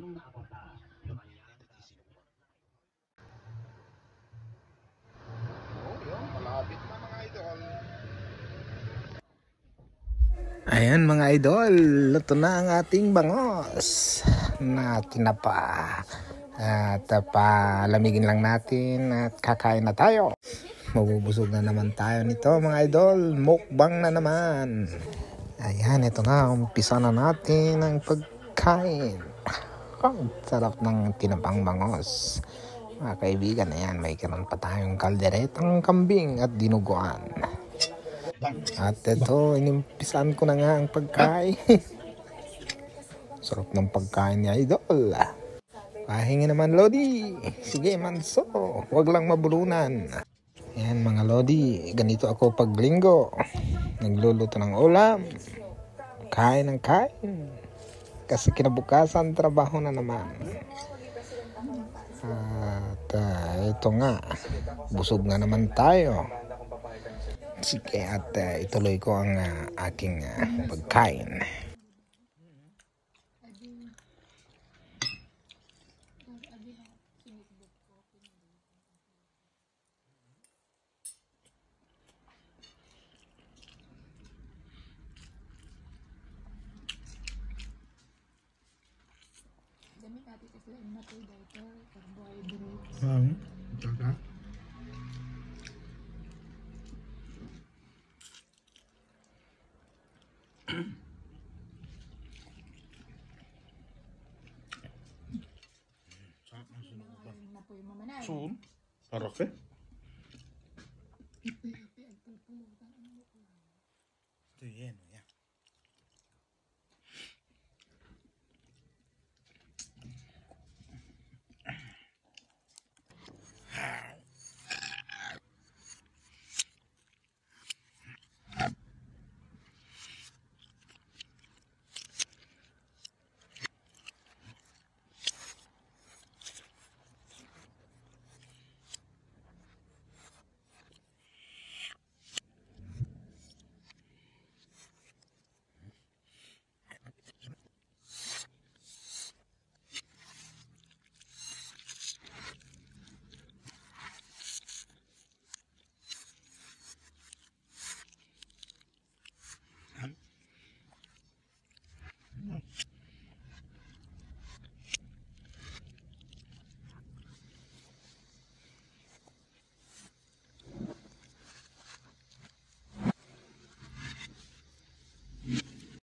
Malapit na mga idol. Ayan mga idol, luto na ang ating bangos na tinapa. At palamigin lang natin at kakain na tayo. Mabubusog na naman tayo nito mga idol, mukbang na naman. Ayan, ito nga, umpisa na natin ang pagkain. Ang sarap ng tinapang bangos. Mga kaibigan, ayan, may karon pa tayong kalderetang kambing at dinuguan. At ito, inimpisan ko na nga ang pagkain. Sarap ng pagkain ni idol. Pahingi naman Lodi. Sige Manso, wag lang mabulunan. Ayan mga Lodi, ganito ako pag linggo. Nagluluto ng ulam. Kain ng kain. Kasi kinabukasan trabaho na naman. At ito nga, busog na naman tayo. Sige at ituloy ko ang aking pagkain. Soon, parake. Ito yan, yan.